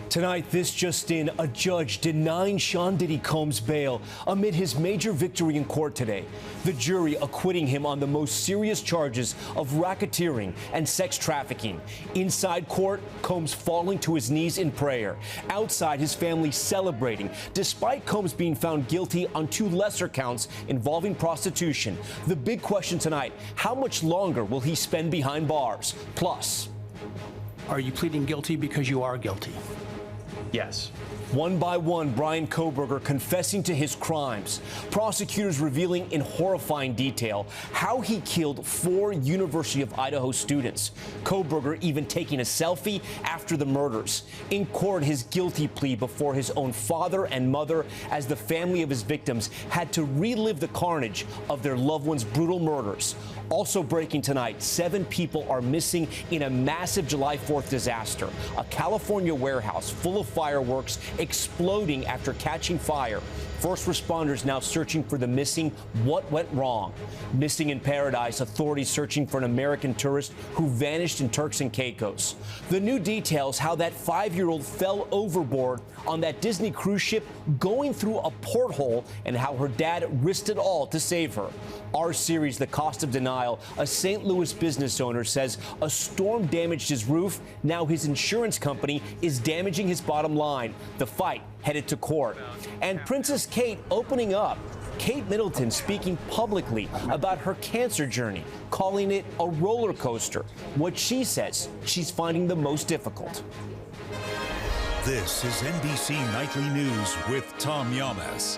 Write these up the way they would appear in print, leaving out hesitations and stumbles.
Tonight, this just in, a judge denying Sean Diddy Combs bail amid his major victory in court today. The jury acquitting him on the most serious charges of racketeering and sex trafficking. Inside court, Combs falling to his knees in prayer. Outside, his family celebrating, despite Combs being found guilty on 2 lesser counts involving prostitution. The big question tonight, how much longer will he spend behind bars? Plus, are you pleading guilty because you are guilty? Yes. One by one, Bryan Kohberger confessing to his crimes. Prosecutors revealing in horrifying detail how he killed 4 University of Idaho students. Kohberger even taking a selfie after the murders. In court, his guilty plea before his own father and mother as the family of his victims had to relive the carnage of their loved ones' brutal murders. Also breaking tonight, 7 people are missing in a massive July 4th disaster. A California warehouse full of fireworks exploding after catching fire. First responders now searching for the missing. What went wrong? Missing in Paradise, authorities searching for an American tourist who vanished in Turks and Caicos. The new details how that 5-year-old fell overboard on that Disney cruise ship going through a porthole and how her dad risked it all to save her. Our series, The Cost of Denial, a St. Louis business owner says a storm damaged his roof. Now his insurance company is damaging his bottom line. The fight headed to court. And Princess Kate opening up. Kate Middleton speaking publicly about her cancer journey, calling it a roller coaster. What she says she's finding the most difficult. This is NBC Nightly News with Tom Yamas.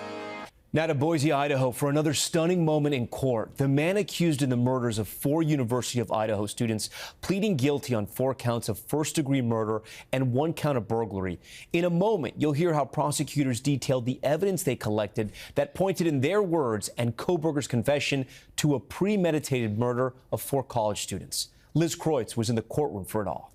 Now to Boise, Idaho, for another stunning moment in court. The man accused in the murders of 4 University of Idaho students pleading guilty on 4 counts of first-degree murder and 1 count of burglary. In a moment, you'll hear how prosecutors detailed the evidence they collected that pointed, in their words and Kohberger's confession, to a premeditated murder of 4 college students. Liz Kreutz was in the courtroom for it all.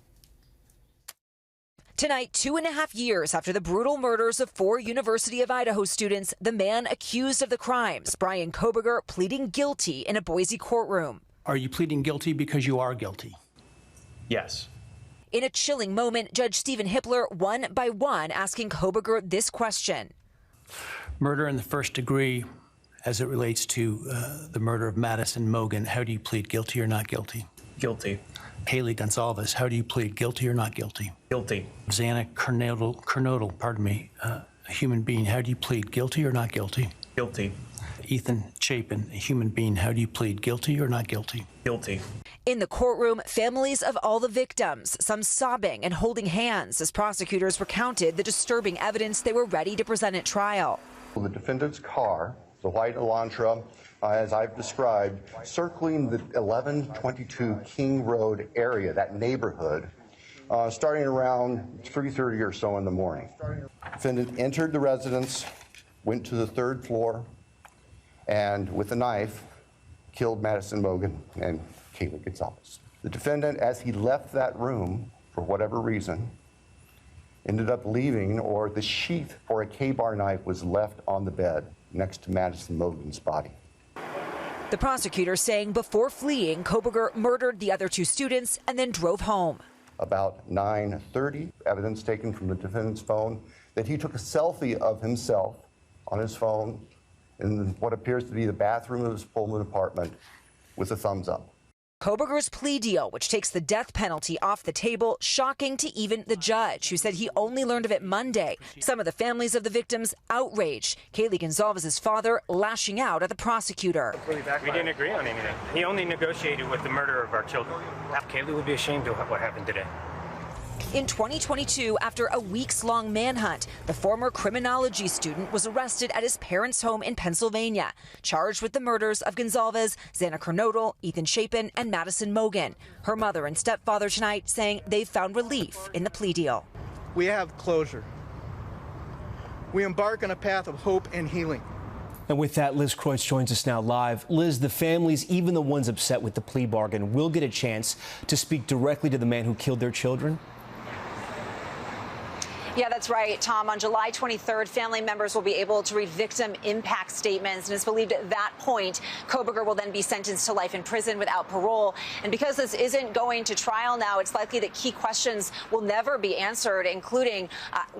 Tonight, 2.5 years after the brutal murders of 4 University of Idaho students, the man accused of the crimes, Bryan Kohberger, pleading guilty in a Boise courtroom. Are you pleading guilty because you are guilty? Yes. In a chilling moment, Judge Stephen Hippler, one by one, asking Kohberger this question. Murder in the first degree, as it relates to the murder of Madison Mogen, how do you plead guilty or not guilty? Guilty. Haley Gonzalez, how do you plead guilty or not guilty? Guilty. Xana Kernodle, a human being, how do you plead guilty or not guilty? Guilty. Ethan Chapin, a human being, how do you plead guilty or not guilty? Guilty. In the courtroom, families of all the victims, some sobbing and holding hands as prosecutors recounted the disturbing evidence they were ready to present at trial. The defendant's car, the white Elantra, as I've described, circling the 1122 King Road area, that neighborhood, starting around 3:30 or so in the morning. Defendant entered the residence, went to the 3rd floor, and with a knife, killed Madison Mogen and Haley Gonzalez. The defendant, as he left that room, for whatever reason, ended up leaving, or the sheath for a K-bar knife was left on the bed next to Madison Mogen's body. The prosecutor saying before fleeing, Kohberger murdered the other 2 students and then drove home. About 9:30, evidence taken from the defendant's phone that he took a selfie of himself on his phone in what appears to be the bathroom of his Pullman apartment with a thumbs up. Kohberger's plea deal, which takes the death penalty off the table, shocking to even the judge, who said he only learned of it Monday. Some of the families of the victims outraged. Haley Gonzalez's father lashing out at the prosecutor. We didn't agree on anything. He only negotiated with the murder of our children. Kaylee would be ashamed of what happened today. In 2022, after a weeks-long manhunt, the former criminology student was arrested at his parents' home in Pennsylvania, charged with the murders of Gonzalez, Xana Kernodle, Ethan Chapin, and Madison Mogen. Her mother and stepfather tonight saying they've found relief in the plea deal. We have closure. We embark on a path of hope and healing. And with that, Liz Kreutz joins us now live. Liz, the families, even the ones upset with the plea bargain, will get a chance to speak directly to the man who killed their children? Yeah, that's right, Tom. On July 23rd, family members will be able to read victim impact statements, and it's believed at that point, Kohberger will then be sentenced to life in prison without parole. And because this isn't going to trial now, it's likely that key questions will never be answered, including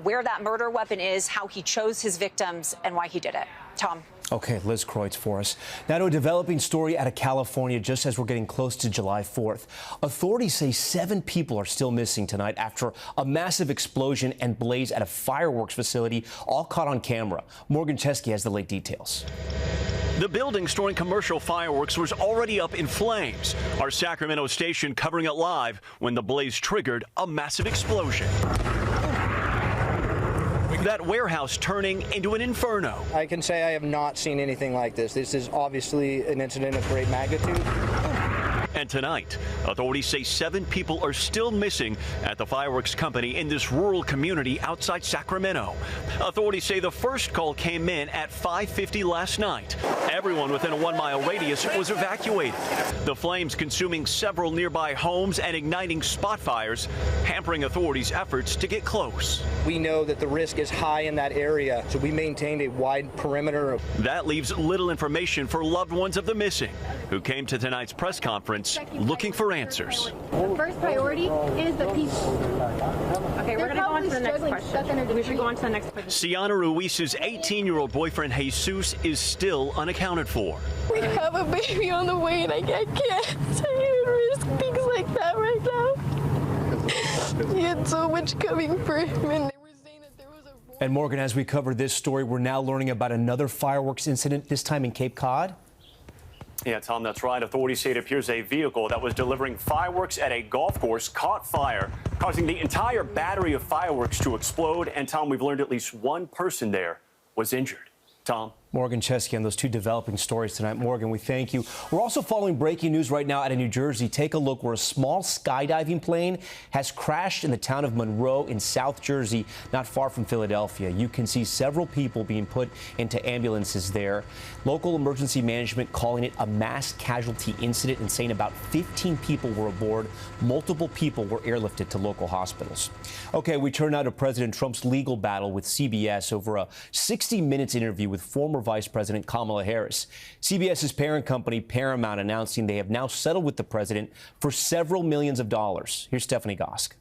where that murder weapon is, how he chose his victims, and why he did it. Tom. Okay, Liz Kreutz for us. Now to a developing story out of California just as we're getting close to July 4th. Authorities say 7 people are still missing tonight after a massive explosion and blaze at a fireworks facility, all caught on camera. Morgan Chesky has the late details. The building storing commercial fireworks was already up in flames. Our Sacramento station covering it live when the blaze triggered a massive explosion. That warehouse turning into an inferno. I can say I have not seen anything like this. This is obviously an incident of great magnitude. And tonight, authorities say 7 people are still missing at the fireworks company in this rural community outside Sacramento. Authorities say the first call came in at 5:50 last night. Everyone within a 1-mile radius was evacuated. The flames consuming several nearby homes and igniting spot fires, hampering authorities' efforts to get close. We know that the risk is high in that area, so we maintained a wide perimeter. That leaves little information for loved ones of the missing, who came to tonight's press conference looking for answers. The first priority is the people. Okay, we're going to go on to the next question. We should go on to the next question. Ciana Ruiz's 18-year-old boyfriend Jesus is still unaccounted for. We have a baby on the way, and I can't even risk things like that right now. He had so much coming for him, and they were saying that there was a... And Morgan, as we cover this story, we're now learning about another fireworks incident, this time in Cape Cod. Yeah, Tom, that's right. Authorities say it appears a vehicle that was delivering fireworks at a golf course caught fire, causing the entire battery of fireworks to explode. And, Tom, we've learned at least one person there was injured. Tom. Morgan Chesky on those 2 developing stories tonight. Morgan, we thank you. We're also following breaking news right now out of New Jersey. Take a look where a small skydiving plane has crashed in the town of Monroe in South Jersey, not far from Philadelphia. You can see several people being put into ambulances there. Local emergency management calling it a mass casualty incident and saying about 15 people were aboard. Multiple people were airlifted to local hospitals. Okay, we turn now to President Trump's legal battle with CBS over a 60 Minutes interview with former Vice President Kamala Harris. CBS's parent company, Paramount, announcing they have now settled with the president for several millions of dollars. Here's Stephanie Gosk.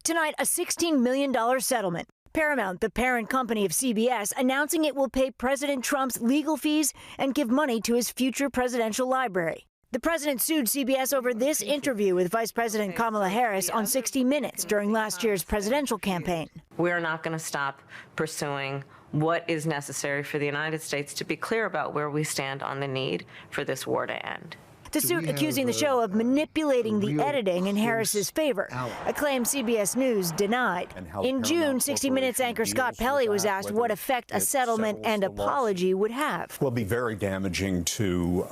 Tonight, a $16 million settlement. Paramount, the parent company of CBS, announcing it will pay President Trump's legal fees and give money to his future presidential library. The president sued CBS over this interview with Vice President Kamala Harris on 60 Minutes during last year's presidential campaign. We're not going to stop pursuing what is necessary for the United States to be clear about where we stand on the need for this war to end. The suit accusing the show of manipulating the editing in Harris's favor, a claim CBS News denied. In June, 60 Minutes anchor Scott Pelley was asked what effect a settlement and apology would have. Will be very damaging to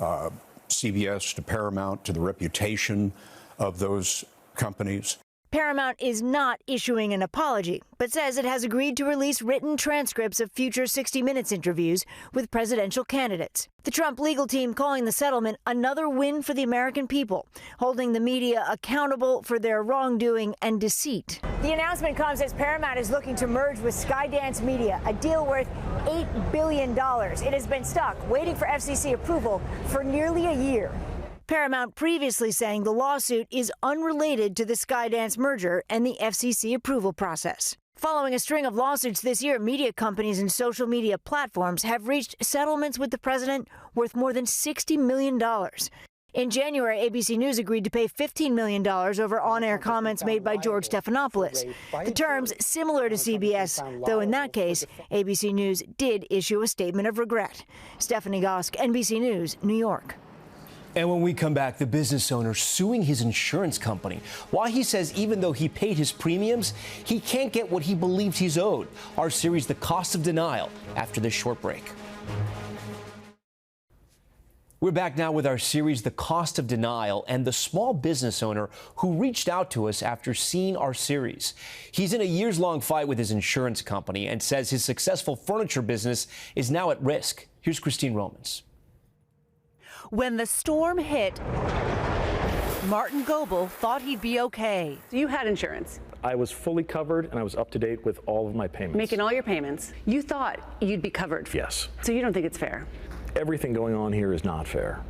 CBS, to Paramount, to the reputation of those companies. Paramount is not issuing an apology, but says it has agreed to release written transcripts of future 60 Minutes interviews with presidential candidates. The Trump legal team calling the settlement another win for the American people, holding the media accountable for their wrongdoing and deceit. The announcement comes as Paramount is looking to merge with Skydance Media, a deal worth $8 billion. It has been stuck, waiting for FCC approval for nearly a year. Paramount previously saying the lawsuit is unrelated to the Skydance merger and the FCC approval process. Following a string of lawsuits this year, media companies and social media platforms have reached settlements with the president worth more than $60 million. In January, ABC News agreed to pay $15 million over on-air comments made by George Stephanopoulos. The terms similar to CBS, though in that case, ABC News did issue a statement of regret. Stephanie Gosk, NBC News, New York. And when we come back, the business owner suing his insurance company. Why he says even though he paid his premiums, he can't get what he believes he's owed. Our series, The Cost of Denial, after this short break. We're back now with our series, The Cost of Denial, and the small business owner who reached out to us after seeing our series. He's in a years-long fight with his insurance company and says his successful furniture business is now at risk. Here's Christine Romans. When the storm hit, Martin Goebel thought he'd be okay. You had insurance. I was fully covered and I was up to date with all of my payments. Making all your payments. You thought you'd be covered. Yes. So you don't think it's fair? Everything going on here is not fair.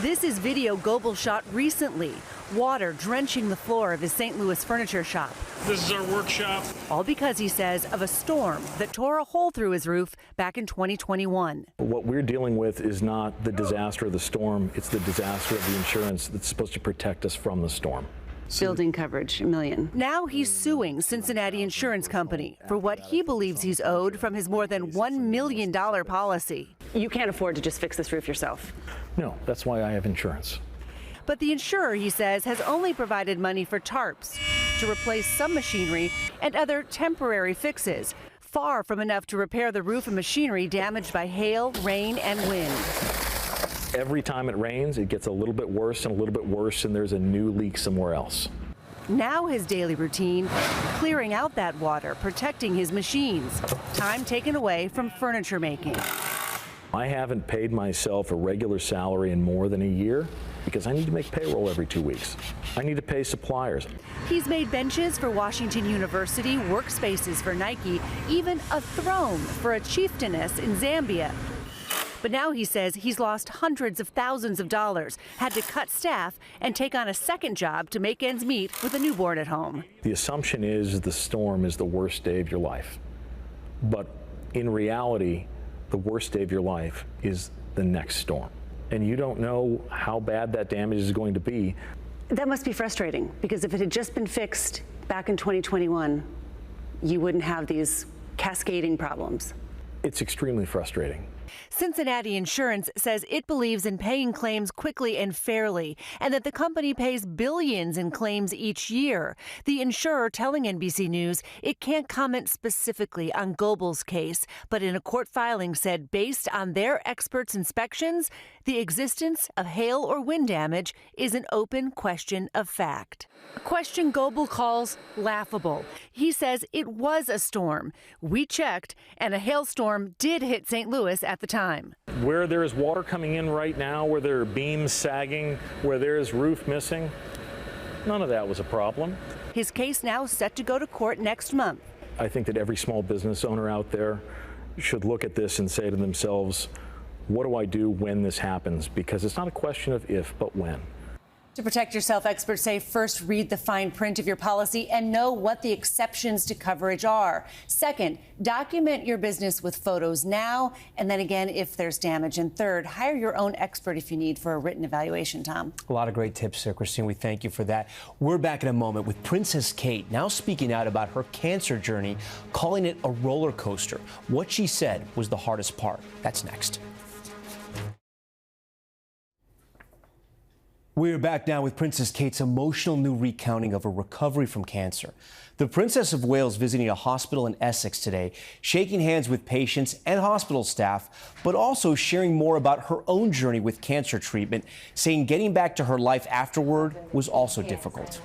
This is video Goebel shot recently. Water drenching the floor of his St. Louis furniture shop. This is our workshop. All because, he says, of a storm that tore a hole through his roof back in 2021. What we're dealing with is not the disaster of the storm, it's the disaster of the insurance that's supposed to protect us from the storm. Building coverage, $1 million. Now he's suing Cincinnati Insurance Company for what he believes he's owed from his more than $1 million policy. You can't afford to just fix this roof yourself. No, that's why I have insurance. But the insurer, he says, has only provided money for tarps to replace some machinery and other temporary fixes, far from enough to repair the roof and machinery damaged by hail, rain, and wind. Every time it rains, it gets a little bit worse and a little bit worse, and there's a new leak somewhere else. Now his daily routine, clearing out that water, protecting his machines, time taken away from furniture making. I haven't paid myself a regular salary in more than a year because I need to make payroll every 2 weeks. I need to pay suppliers. He's made benches for Washington University, workspaces for Nike, even a throne for a chieftainess in Zambia. But now he says he's lost hundreds of thousands of dollars, had to cut staff and take on a second job to make ends meet with a newborn at home. The assumption is the storm is the worst day of your life. But in reality, the worst day of your life is the next storm. And you don't know how bad that damage is going to be. That must be frustrating, because if it had just been fixed back in 2021, you wouldn't have these cascading problems. It's extremely frustrating. Cincinnati Insurance says it believes in paying claims quickly and fairly, and that the company pays billions in claims each year. The insurer telling NBC News it can't comment specifically on Goebel's case, but in a court filing said based on their experts' inspections, the existence of hail or wind damage is an open question of fact. A question Goebel calls laughable. He says it was a storm. We checked, and a hailstorm did hit St. Louis at the time. Where there is water coming in right now, where there are beams sagging, where there is roof missing, none of that was a problem. His case now set to go to court next month. I think that every small business owner out there should look at this and say to themselves, what do I do when this happens? Because it's not a question of if, but when. To protect yourself, experts say first read the fine print of your policy and know what the exceptions to coverage are. Second, document your business with photos now, and then again if there's damage. And third, hire your own expert if you need for a written evaluation, Tom. A lot of great tips there, Christine. We thank you for that. We're back in a moment with Princess Kate now speaking out about her cancer journey, calling it a roller coaster. What she said was the hardest part. That's next. We're back now with Princess Kate's emotional new recounting of her recovery from cancer. The Princess of Wales visiting a hospital in Essex today, shaking hands with patients and hospital staff, but also sharing more about her own journey with cancer treatment, saying getting back to her life afterward was also difficult.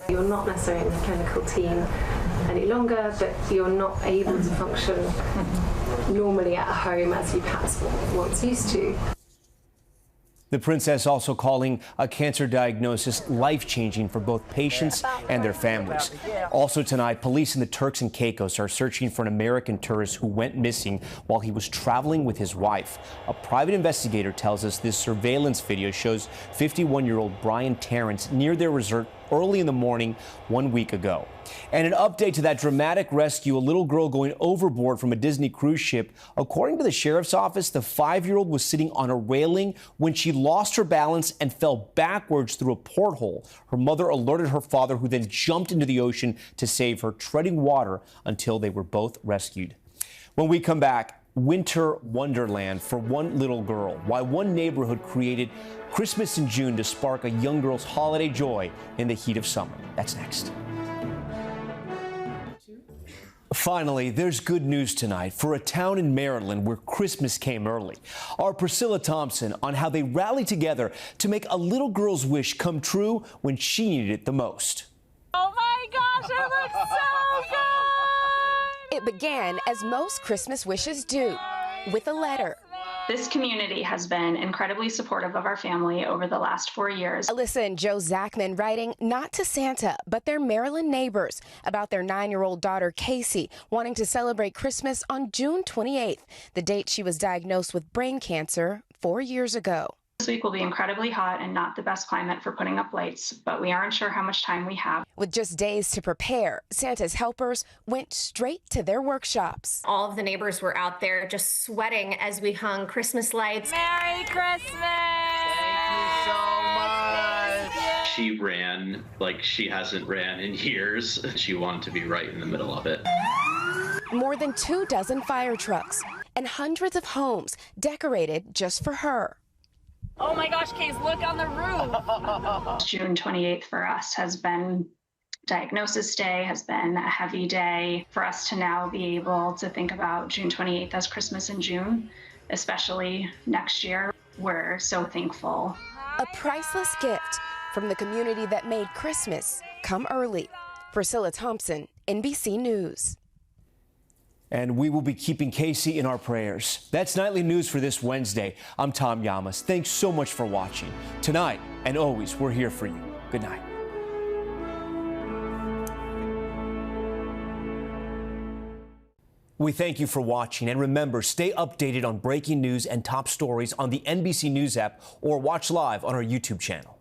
You're not necessarily in the clinical team any longer, but you're not able to function normally at home as you perhaps once used to. The princess also calling a cancer diagnosis life-changing for both patients and their families. Also tonight, police in the Turks and Caicos are searching for an American tourist who went missing while he was traveling with his wife. A private investigator tells us this surveillance video shows 51-year-old Brian Terrence near their resort early in the morning 1 week ago. And an update to that dramatic rescue, a little girl going overboard from a Disney cruise ship. According to the sheriff's office, the 5-year-old was sitting on a railing when she lost her balance and fell backwards through a porthole. Her mother alerted her father, who then jumped into the ocean to save her, treading water until they were both rescued. When we come back, winter wonderland for one little girl. Why one neighborhood created Christmas in June to spark a young girl's holiday joy in the heat of summer. That's next. Finally, there's good news tonight for a town in Maryland where Christmas came early. Our Priscilla Thompson on how they rallied together to make a little girl's wish come true when she needed it the most. Oh my gosh, it looks so good! It began as most Christmas wishes do, with a letter. This community has been incredibly supportive of our family over the last 4 years. Alyssa and Joe Zachman writing not to Santa, but their Maryland neighbors about their 9-year-old daughter, Casey, wanting to celebrate Christmas on June 28th, the date she was diagnosed with brain cancer 4 years ago. This week will be incredibly hot and not the best climate for putting up lights, but we aren't sure how much time we have. With just days to prepare, Santa's helpers went straight to their workshops. All of the neighbors were out there just sweating as we hung Christmas lights. Merry Christmas! Thank you so much! She ran like she hasn't ran in years. She wanted to be right in the middle of it. More than 24 fire trucks and hundreds of homes decorated just for her. Oh my gosh, Case, look on the roof. June 28th for us has been Diagnosis Day, has been a heavy day. For us to now be able to think about June 28th as Christmas in June, especially next year, we're so thankful. A priceless gift from the community that made Christmas come early. Priscilla Thompson, NBC News. And we will be keeping Casey in our prayers. That's Nightly News for this Wednesday. I'm Tom Llamas. Thanks so much for watching. Tonight and always, we're here for you. Good night. We thank you for watching. And remember, stay updated on breaking news and top stories on the NBC News app or watch live on our YouTube channel.